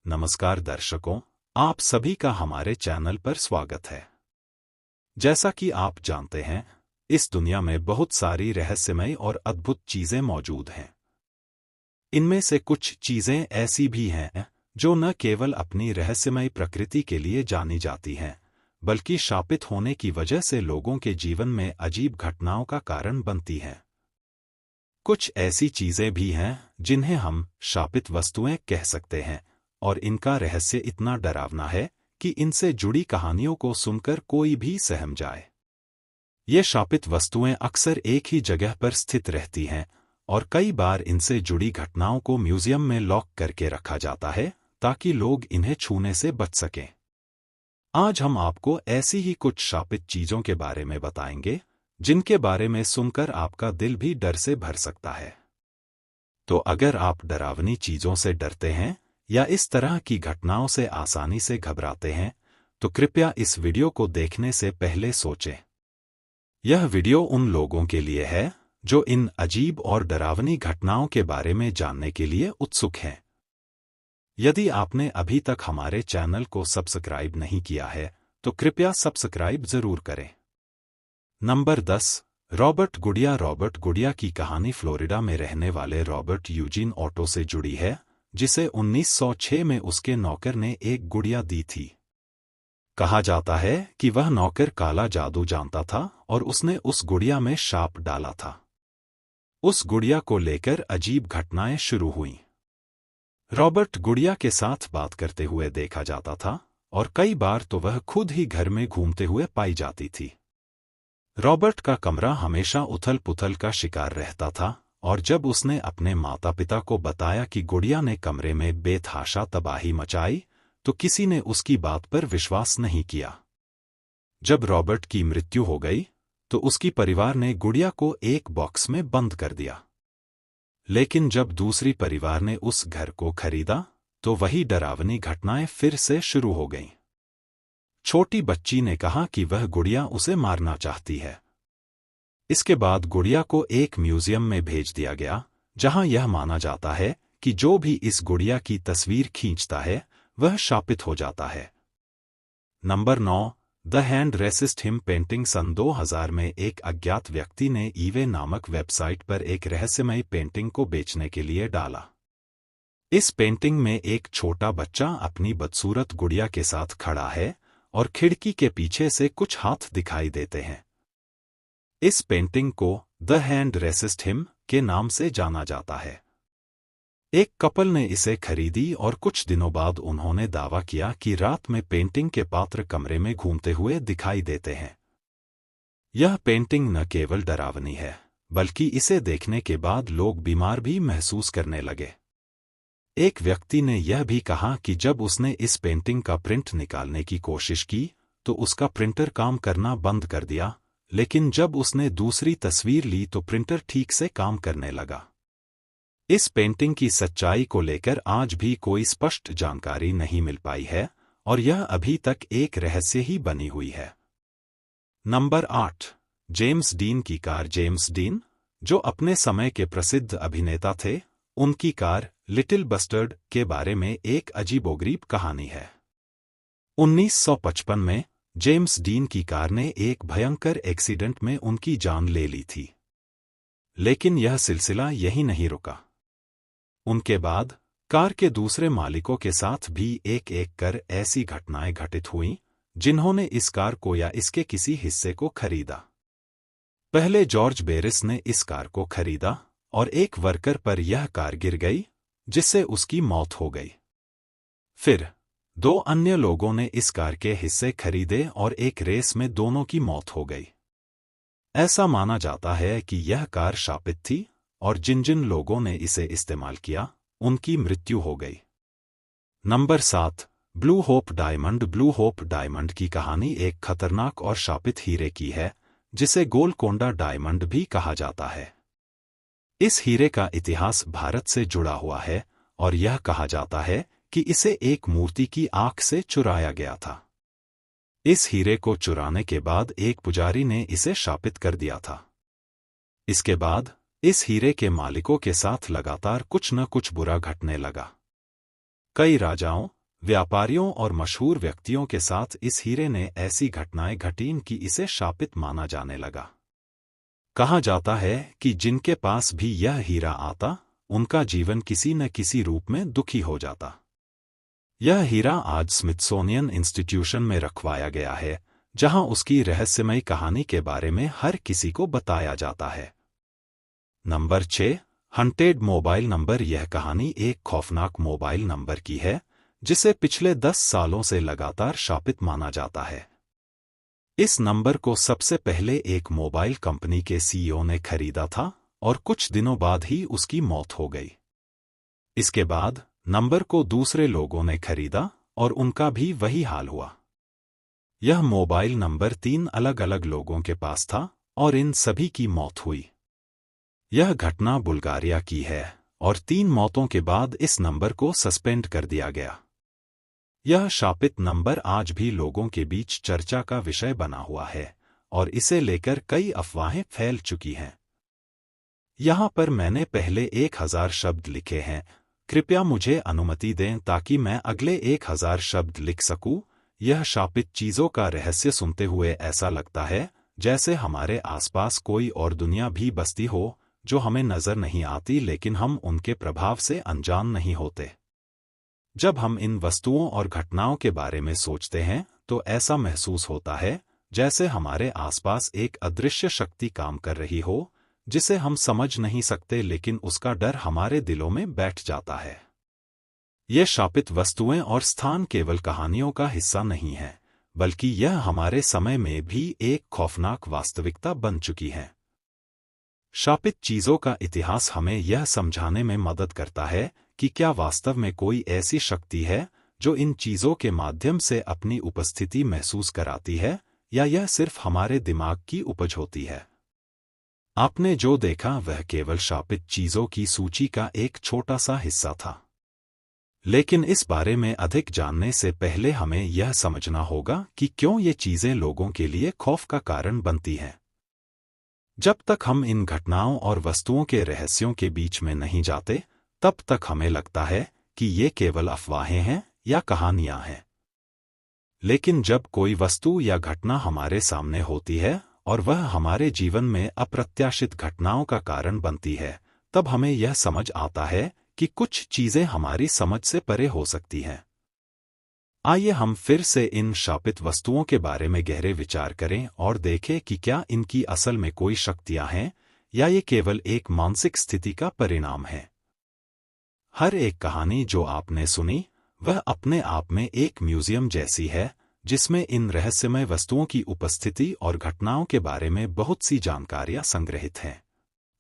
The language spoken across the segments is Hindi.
नमस्कार दर्शकों, आप सभी का हमारे चैनल पर स्वागत है। जैसा कि आप जानते हैं, इस दुनिया में बहुत सारी रहस्यमय और अद्भुत चीजें मौजूद हैं। इनमें से कुछ चीजें ऐसी भी हैं जो न केवल अपनी रहस्यमय प्रकृति के लिए जानी जाती हैं, बल्कि शापित होने की वजह से लोगों के जीवन में अजीब घटनाओं का कारण बनती हैं। कुछ ऐसी चीजें भी हैं जिन्हें हम शापित वस्तुएं कह सकते हैं, और इनका रहस्य इतना डरावना है कि इनसे जुड़ी कहानियों को सुनकर कोई भी सहम जाए। ये शापित वस्तुएं अक्सर एक ही जगह पर स्थित रहती हैं, और कई बार इनसे जुड़ी घटनाओं को म्यूजियम में लॉक करके रखा जाता है ताकि लोग इन्हें छूने से बच सकें। आज हम आपको ऐसी ही कुछ शापित चीजों के बारे में बताएंगे जिनके बारे में सुनकर आपका दिल भी डर से भर सकता है। तो अगर आप डरावनी चीजों से डरते हैं या इस तरह की घटनाओं से आसानी से घबराते हैं, तो कृपया इस वीडियो को देखने से पहले सोचें। यह वीडियो उन लोगों के लिए है जो इन अजीब और डरावनी घटनाओं के बारे में जानने के लिए उत्सुक हैं। यदि आपने अभी तक हमारे चैनल को सब्सक्राइब नहीं किया है, तो कृपया सब्सक्राइब जरूर करें। Number 10। Robert Gudiya. Robert Gudiya की कहानी फ्लोरिडा में रहने वाले रॉबर्ट यूजीन ऑटो से जुड़ी है, जिसे 1906 में उसके नौकर ने एक गुड़िया दी थी। कहा जाता है कि वह नौकर काला जादू जानता था और उसने उस गुड़िया में शाप डाला था। उस गुड़िया को लेकर अजीब घटनाएं शुरू हुईं। रॉबर्ट गुड़िया के साथ बात करते हुए देखा जाता था, और कई बार तो वह खुद ही घर में घूमते हुए पाई जाती थी। रॉबर्ट का कमरा हमेशा उथल पुथल का शिकार रहता था, और जब उसने अपने माता पिता को बताया कि गुड़िया ने कमरे में बेतहाशा तबाही मचाई, तो किसी ने उसकी बात पर विश्वास नहीं किया। जब रॉबर्ट की मृत्यु हो गई, तो उसकी परिवार ने गुड़िया को एक बॉक्स में बंद कर दिया। लेकिन जब दूसरी परिवार ने उस घर को खरीदा, तो वही डरावनी घटनाएं फिर से शुरू हो गईं। छोटी बच्ची ने कहा कि वह गुड़िया उसे मारना चाहती है। इसके बाद गुड़िया को एक म्यूजियम में भेज दिया गया, जहां यह माना जाता है कि जो भी इस गुड़िया की तस्वीर खींचता है, वह शापित हो जाता है। Number 9। The hand resist him painting. सन 2000 में एक अज्ञात व्यक्ति ने ईवे नामक वेबसाइट पर एक रहस्यमय पेंटिंग को बेचने के लिए डाला। इस पेंटिंग में एक छोटा बच्चा अपनी बदसूरत गुड़िया के साथ खड़ा है, और खिड़की के पीछे से कुछ हाथ दिखाई देते हैं। इस पेंटिंग को द हैंड रेसिस्ट हिम के नाम से जाना जाता है। एक कपल ने इसे खरीदी, और कुछ दिनों बाद उन्होंने दावा किया कि रात में पेंटिंग के पात्र कमरे में घूमते हुए दिखाई देते हैं। यह पेंटिंग न केवल डरावनी है, बल्कि इसे देखने के बाद लोग बीमार भी महसूस करने लगे। एक व्यक्ति ने यह भी कहा कि जब उसने इस पेंटिंग का प्रिंट निकालने की कोशिश की, तो उसका प्रिंटर काम करना बंद कर दिया, लेकिन जब उसने दूसरी तस्वीर ली तो प्रिंटर ठीक से काम करने लगा। इस पेंटिंग की सच्चाई को लेकर आज भी कोई स्पष्ट जानकारी नहीं मिल पाई है, और यह अभी तक एक रहस्य ही बनी हुई है। नंबर 8। जेम्स डीन की कार। जेम्स डीन, जो अपने समय के प्रसिद्ध अभिनेता थे, उनकी कार लिटिल बस्टर्ड के बारे में एक अजीबोगरीब कहानी है। 1955 में जेम्स डीन की कार ने एक भयंकर एक्सीडेंट में उनकी जान ले ली थी। लेकिन यह सिलसिला यहीं नहीं रुका। उनके बाद कार के दूसरे मालिकों के साथ भी एक एक कर ऐसी घटनाएं घटित हुईं, जिन्होंने इस कार को या इसके किसी हिस्से को खरीदा। पहले जॉर्ज बेरिस ने इस कार को खरीदा, और एक वर्कर पर यह कार गिर गई, जिससे उसकी मौत हो गई। फिर 2 अन्य लोगों ने इस कार के हिस्से खरीदे, और एक रेस में दोनों की मौत हो गई। ऐसा माना जाता है कि यह कार शापित थी, और जिन जिन लोगों ने इसे इस्तेमाल किया, उनकी मृत्यु हो गई। Number 7। Blue hope diamond. Blue hope diamond की कहानी एक खतरनाक और शापित हीरे की है, जिसे गोलकोंडा डायमंड भी कहा जाता है। इस हीरे का इतिहास भारत से जुड़ा हुआ है, और यह कहा जाता है कि इसे एक मूर्ति की आंख से चुराया गया था। इस हीरे को चुराने के बाद एक पुजारी ने इसे शापित कर दिया था। इसके बाद इस हीरे के मालिकों के साथ लगातार कुछ न कुछ बुरा घटने लगा। कई राजाओं, व्यापारियों और मशहूर व्यक्तियों के साथ इस हीरे ने ऐसी घटनाएं घटीं कि इसे शापित माना जाने लगा। कहा जाता है कि जिनके पास भी यह हीरा आता, उनका जीवन किसी न किसी रूप में दुखी हो जाता। यह हीरा आज स्मिथसोनियन इंस्टीट्यूशन में रखवाया गया है, जहां उसकी रहस्यमयी कहानी के बारे में हर किसी को बताया जाता है। Number 6, haunted mobile number. यह कहानी एक खौफनाक मोबाइल नंबर की है, जिसे पिछले 10 सालों से लगातार शापित माना जाता है। इस नंबर को सबसे पहले एक मोबाइल कंपनी के सीईओ ने खरीदा था और कुछ दिनों बाद ही उसकी मौत हो गई। इसके बाद नंबर को दूसरे लोगों ने खरीदा और उनका भी वही हाल हुआ। यह मोबाइल नंबर 3 अलग-अलग लोगों के पास था और इन सभी की मौत हुई। यह घटना बुल्गारिया की है और 3 मौतों के बाद इस नंबर को सस्पेंड कर दिया गया। यह शापित नंबर आज भी लोगों के बीच चर्चा का विषय बना हुआ है और इसे लेकर कई अफवाहें फैल चुकी हैं। यहाँ पर मैंने पहले 1000 शब्द लिखे हैं, कृपया मुझे अनुमति दें ताकि मैं अगले 1000 शब्द लिख सकूं। यह शापित चीजों का रहस्य सुनते हुए ऐसा लगता है जैसे हमारे आसपास कोई और दुनिया भी बसती हो, जो हमें नजर नहीं आती लेकिन हम उनके प्रभाव से अनजान नहीं होते। जब हम इन वस्तुओं और घटनाओं के बारे में सोचते हैं तो ऐसा महसूस होता है जैसे हमारे आसपास एक अदृश्य शक्ति काम कर रही हो, जिसे हम समझ नहीं सकते लेकिन उसका डर हमारे दिलों में बैठ जाता है। ये शापित वस्तुएं और स्थान केवल कहानियों का हिस्सा नहीं है, बल्कि यह हमारे समय में भी एक खौफनाक वास्तविकता बन चुकी है। शापित चीजों का इतिहास हमें यह समझाने में मदद करता है कि क्या वास्तव में कोई ऐसी शक्ति है जो इन चीजों के माध्यम से अपनी उपस्थिति महसूस कराती है, या यह सिर्फ हमारे दिमाग की उपज होती है। आपने जो देखा वह केवल शापित चीजों की सूची का एक छोटा सा हिस्सा था। लेकिन इस बारे में अधिक जानने से पहले हमें यह समझना होगा कि क्यों ये चीजें लोगों के लिए खौफ का कारण बनती हैं। जब तक हम इन घटनाओं और वस्तुओं के रहस्यों के बीच में नहीं जाते, तब तक हमें लगता है कि ये केवल अफवाहें हैं या कहानियां हैं। लेकिन जब कोई वस्तु या घटना हमारे सामने होती है और वह हमारे जीवन में अप्रत्याशित घटनाओं का कारण बनती है, तब हमें यह समझ आता है कि कुछ चीजें हमारी समझ से परे हो सकती हैं। आइए हम फिर से इन शापित वस्तुओं के बारे में गहरे विचार करें और देखें कि क्या इनकी असल में कोई शक्तियां हैं या ये केवल एक मानसिक स्थिति का परिणाम है। हर एक कहानी जो आपने सुनी वह अपने आप में एक म्यूजियम जैसी है, जिसमें इन रहस्यमय वस्तुओं की उपस्थिति और घटनाओं के बारे में बहुत सी जानकारियां संग्रहित हैं।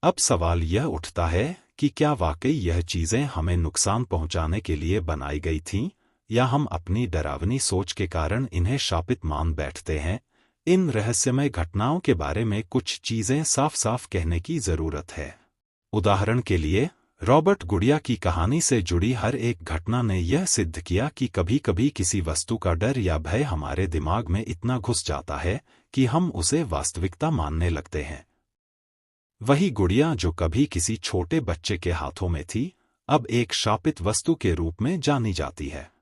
अब सवाल यह उठता है कि क्या वाकई यह चीजें हमें नुकसान पहुंचाने के लिए बनाई गई थीं, या हम अपनी डरावनी सोच के कारण इन्हें शापित मान बैठते हैं। इन रहस्यमय घटनाओं के बारे में कुछ चीजें साफ साफ कहने की जरूरत है। उदाहरण के लिए, रॉबर्ट गुडिया की कहानी से जुड़ी हर एक घटना ने यह सिद्ध किया कि कभी-कभी किसी वस्तु का डर या भय हमारे दिमाग में इतना घुस जाता है कि हम उसे वास्तविकता मानने लगते हैं। वही गुडिया जो कभी किसी छोटे बच्चे के हाथों में थी, अब एक शापित वस्तु के रूप में जानी जाती है।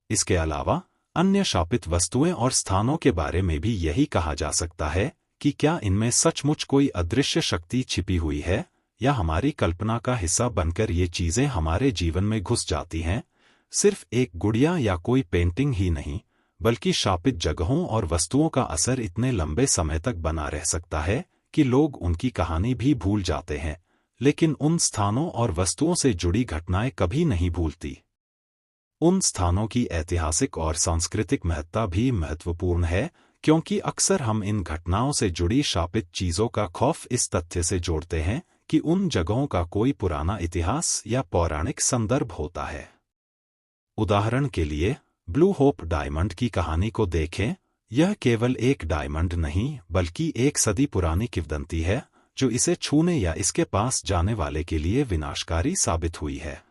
इसके अलावा अन्य शापित वस्तुएं और स्थानों के बारे में भी यही कहा जा सकता है कि क्या इनमें सचमुच कोई अदृश्य शक्ति छिपी हुई है, या हमारी कल्पना का हिस्सा बनकर ये चीजें हमारे जीवन में घुस जाती हैं। सिर्फ एक गुड़िया या कोई पेंटिंग ही नहीं, बल्कि शापित जगहों और वस्तुओं का असर इतने लंबे समय तक बना रह सकता है कि लोग उनकी कहानी भी भूल जाते हैं, लेकिन उन स्थानों और वस्तुओं से जुड़ी घटनाएं कभी नहीं भूलती। उन स्थानों की ऐतिहासिक और सांस्कृतिक महत्ता भी महत्वपूर्ण है, क्योंकि अक्सर हम इन घटनाओं से जुड़ी शापित चीजों का खौफ इस तथ्य से जोड़ते हैं कि उन जगहों का कोई पुराना इतिहास या पौराणिक संदर्भ होता है। उदाहरण के लिए, ब्लू होप डायमंड की कहानी को देखें। यह केवल एक डायमंड नहीं, बल्कि एक सदी पुरानी किंवदंती है जो इसे छूने या इसके पास जाने वाले के लिए विनाशकारी साबित हुई है।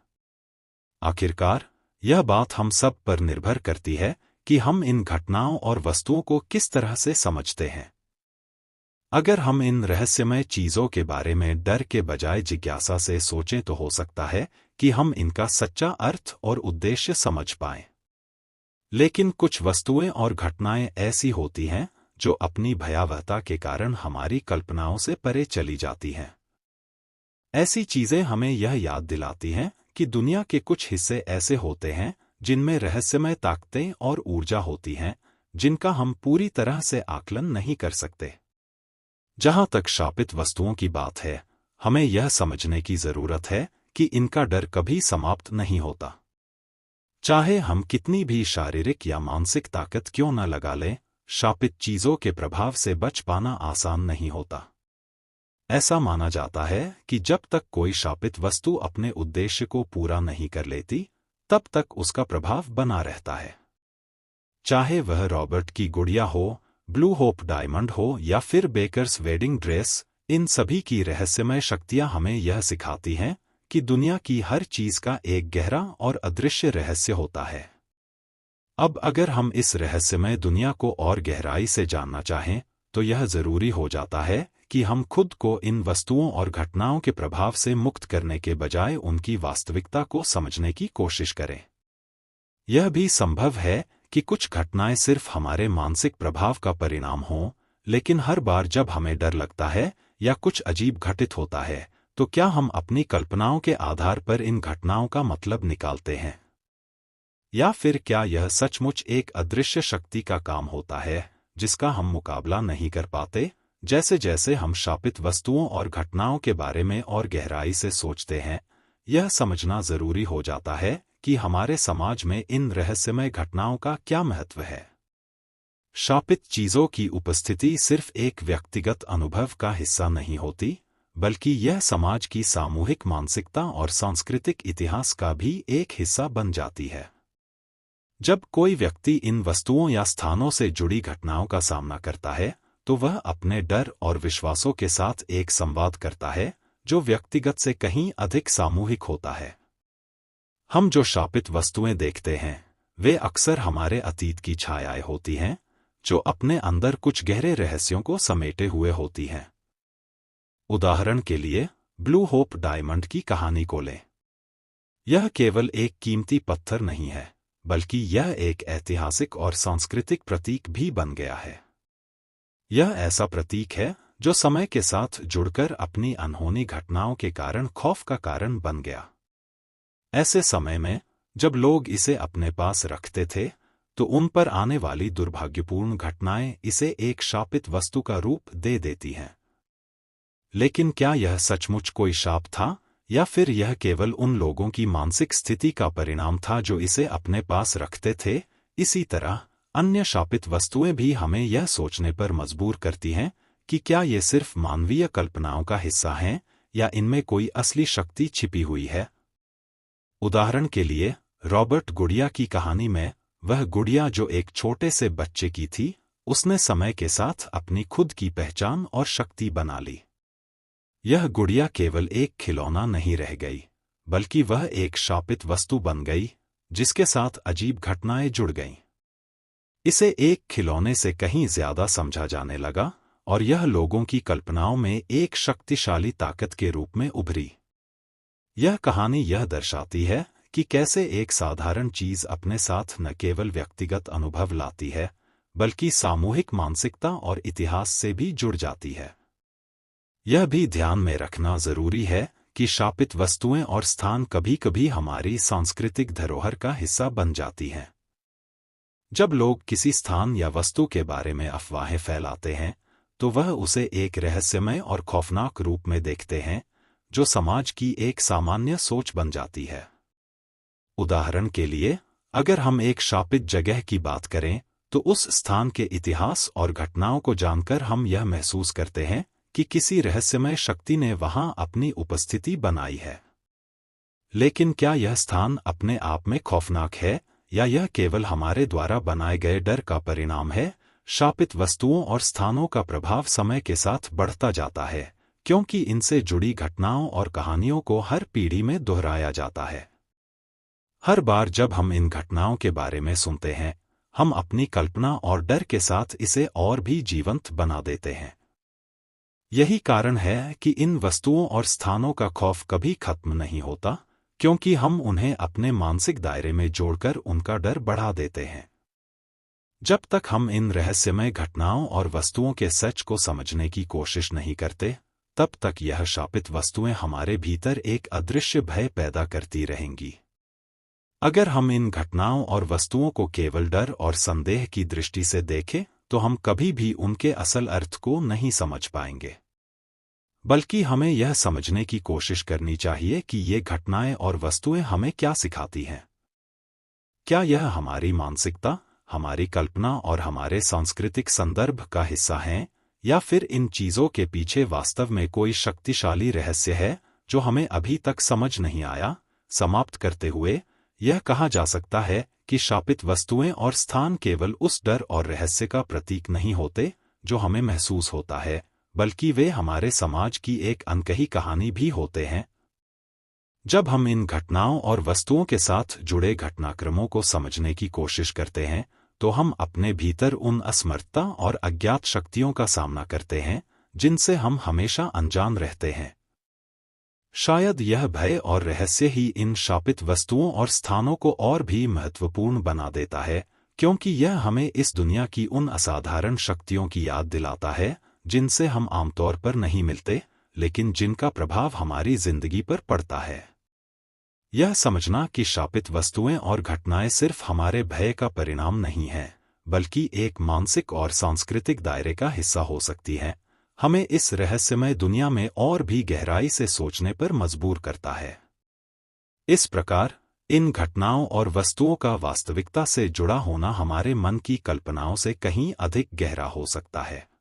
आखिरकार, यह बात हम सब पर निर्भर करती है कि हम इन घटनाओं और वस्तुओं को किस तरह से समझते हैं। अगर हम इन रहस्यमय चीजों के बारे में डर के बजाय जिज्ञासा से सोचें तो हो सकता है कि हम इनका सच्चा अर्थ और उद्देश्य समझ पाएं। लेकिन कुछ वस्तुएं और घटनाएं ऐसी होती हैं जो अपनी भयावहता के कारण हमारी कल्पनाओं से परे चली जाती हैं। ऐसी चीजें हमें यह याद दिलाती हैं कि दुनिया के कुछ हिस्से ऐसे होते हैं जिनमें रहस्यमय ताकतें और ऊर्जा होती हैं जिनका हम पूरी तरह से आकलन नहीं कर सकते। जहां तक शापित वस्तुओं की बात है, हमें यह समझने की जरूरत है कि इनका डर कभी समाप्त नहीं होता। चाहे हम कितनी भी शारीरिक या मानसिक ताकत क्यों न लगा लें, शापित चीजों के प्रभाव से बच पाना आसान नहीं होता। ऐसा माना जाता है कि जब तक कोई शापित वस्तु अपने उद्देश्य को पूरा नहीं कर लेती, तब तक उसका प्रभाव बना रहता है। चाहे वह रॉबर्ट की गुड़िया हो, ब्लू होप डायमंड हो या फिर बेकर्स वेडिंग ड्रेस, इन सभी की रहस्यमय शक्तियां हमें यह सिखाती हैं कि दुनिया की हर चीज का एक गहरा और अदृश्य रहस्य होता है। अब अगर हम इस रहस्यमय दुनिया को और गहराई से जानना चाहें, तो यह जरूरी हो जाता है कि हम खुद को इन वस्तुओं और घटनाओं के प्रभाव से मुक्त करने के बजाय उनकी वास्तविकता को समझने की कोशिश करें। यह भी संभव है कि कुछ घटनाएं सिर्फ हमारे मानसिक प्रभाव का परिणाम हों, लेकिन हर बार जब हमें डर लगता है या कुछ अजीब घटित होता है, तो क्या हम अपनी कल्पनाओं के आधार पर इन घटनाओं का मतलब निकालते हैं? या फिर क्या यह सचमुच एक अदृश्य शक्ति का काम होता है जिसका हम मुकाबला नहीं कर पाते? जैसे जैसे हम शापित वस्तुओं और घटनाओं के बारे में और गहराई से सोचते हैं, यह समझना जरूरी हो जाता है कि हमारे समाज में इन रहस्यमय घटनाओं का क्या महत्व है। शापित चीजों की उपस्थिति सिर्फ एक व्यक्तिगत अनुभव का हिस्सा नहीं होती, बल्कि यह समाज की सामूहिक मानसिकता और सांस्कृतिक इतिहास का भी एक हिस्सा बन जाती है। जब कोई व्यक्ति इन वस्तुओं या स्थानों से जुड़ी घटनाओं का सामना करता है, तो वह अपने डर और विश्वासों के साथ एक संवाद करता है जो व्यक्तिगत से कहीं अधिक सामूहिक होता है। हम जो शापित वस्तुएं देखते हैं, वे अक्सर हमारे अतीत की छायाएं होती हैं, जो अपने अंदर कुछ गहरे रहस्यों को समेटे हुए होती हैं। उदाहरण के लिए, ब्लू होप डायमंड की कहानी को लें। यह केवल एक कीमती पत्थर नहीं है, बल्कि यह एक ऐतिहासिक और सांस्कृतिक प्रतीक भी बन गया है। यह ऐसा प्रतीक है जो समय के साथ जुड़कर अपनी अनहोनी घटनाओं के कारण खौफ का कारण बन गया। ऐसे समय में जब लोग इसे अपने पास रखते थे, तो उन पर आने वाली दुर्भाग्यपूर्ण घटनाएं इसे एक शापित वस्तु का रूप दे देती हैं। लेकिन क्या यह सचमुच कोई शाप था, या फिर यह केवल उन लोगों की मानसिक स्थिति का परिणाम था जो इसे अपने पास रखते थे? इसी तरह अन्य शापित वस्तुएं भी हमें यह सोचने पर मजबूर करती हैं कि क्या ये सिर्फ मानवीय कल्पनाओं का हिस्सा हैं, या इनमें कोई असली शक्ति छिपी हुई है। उदाहरण के लिए, रॉबर्ट गुड़िया की कहानी में, वह गुड़िया जो एक छोटे से बच्चे की थी, उसने समय के साथ अपनी खुद की पहचान और शक्ति बना ली। यह गुड़िया केवल एक खिलौना नहीं रह गई, बल्कि वह एक शापित वस्तु बन गई जिसके साथ अजीब घटनाएं जुड़ गईं। इसे एक खिलौने से कहीं ज्यादा समझा जाने लगा, और यह लोगों की कल्पनाओं में एक शक्तिशाली ताकत के रूप में उभरी। यह कहानी यह दर्शाती है कि कैसे एक साधारण चीज अपने साथ न केवल व्यक्तिगत अनुभव लाती है, बल्कि सामूहिक मानसिकता और इतिहास से भी जुड़ जाती है। यह भी ध्यान में रखना जरूरी है कि शापित वस्तुएं और स्थान कभी-कभी हमारी सांस्कृतिक धरोहर का हिस्सा बन जाती हैं। जब लोग किसी स्थान या वस्तु के बारे में अफवाहें फैलाते हैं, तो वह उसे एक रहस्यमय और खौफनाक रूप में देखते हैं, जो समाज की एक सामान्य सोच बन जाती है। उदाहरण के लिए, अगर हम एक शापित जगह की बात करें, तो उस स्थान के इतिहास और घटनाओं को जानकर हम यह महसूस करते हैं कि किसी रहस्यमय शक्ति ने वहां अपनी उपस्थिति बनाई है। लेकिन क्या यह स्थान अपने आप में खौफनाक है, या यह केवल हमारे द्वारा बनाए गए डर का परिणाम है? शापित वस्तुओं और स्थानों का प्रभाव समय के साथ बढ़ता जाता है, क्योंकि इनसे जुड़ी घटनाओं और कहानियों को हर पीढ़ी में दोहराया जाता है। हर बार जब हम इन घटनाओं के बारे में सुनते हैं, हम अपनी कल्पना और डर के साथ इसे और भी जीवंत बना देते हैं। यही कारण है कि इन वस्तुओं और स्थानों का खौफ कभी खत्म नहीं होता, क्योंकि हम उन्हें अपने मानसिक दायरे में जोड़कर उनका डर बढ़ा देते हैं। जब तक हम इन रहस्यमय घटनाओं और वस्तुओं के सच को समझने की कोशिश नहीं करते, तब तक यह शापित वस्तुएं हमारे भीतर एक अदृश्य भय पैदा करती रहेंगी। अगर हम इन घटनाओं और वस्तुओं को केवल डर और संदेह की दृष्टि से देखें, तो हम कभी भी उनके असल अर्थ को नहीं समझ पाएंगे। बल्कि हमें यह समझने की कोशिश करनी चाहिए कि ये घटनाएं और वस्तुएं हमें क्या सिखाती हैं। क्या यह हमारी मानसिकता, हमारी कल्पना और हमारे सांस्कृतिक संदर्भ का हिस्सा हैं, या फिर इन चीजों के पीछे वास्तव में कोई शक्तिशाली रहस्य है जो हमें अभी तक समझ नहीं आया? समाप्त करते हुए, यह कहा जा सकता है कि शापित वस्तुएं और स्थान केवल उस डर और रहस्य का प्रतीक नहीं होते जो हमें महसूस होता है, बल्कि वे हमारे समाज की एक अनकही कहानी भी होते हैं। जब हम इन घटनाओं और वस्तुओं के साथ जुड़े घटनाक्रमों को समझने की कोशिश करते हैं, तो हम अपने भीतर उन असमर्थता और अज्ञात शक्तियों का सामना करते हैं जिनसे हम हमेशा अनजान रहते हैं। शायद यह भय और रहस्य ही इन शापित वस्तुओं और स्थानों को और भी महत्वपूर्ण बना देता है, क्योंकि यह हमें इस दुनिया की उन असाधारण शक्तियों की याद दिलाता है जिनसे हम आमतौर पर नहीं मिलते, लेकिन जिनका प्रभाव हमारी जिंदगी पर पड़ता है। यह समझना कि शापित वस्तुएं और घटनाएं सिर्फ हमारे भय का परिणाम नहीं हैं, बल्कि एक मानसिक और सांस्कृतिक दायरे का हिस्सा हो सकती हैं, हमें इस रहस्यमय दुनिया में और भी गहराई से सोचने पर मजबूर करता है। इस प्रकार, इन घटनाओं और वस्तुओं का वास्तविकता से जुड़ा होना हमारे मन की कल्पनाओं से कहीं अधिक गहरा हो सकता है।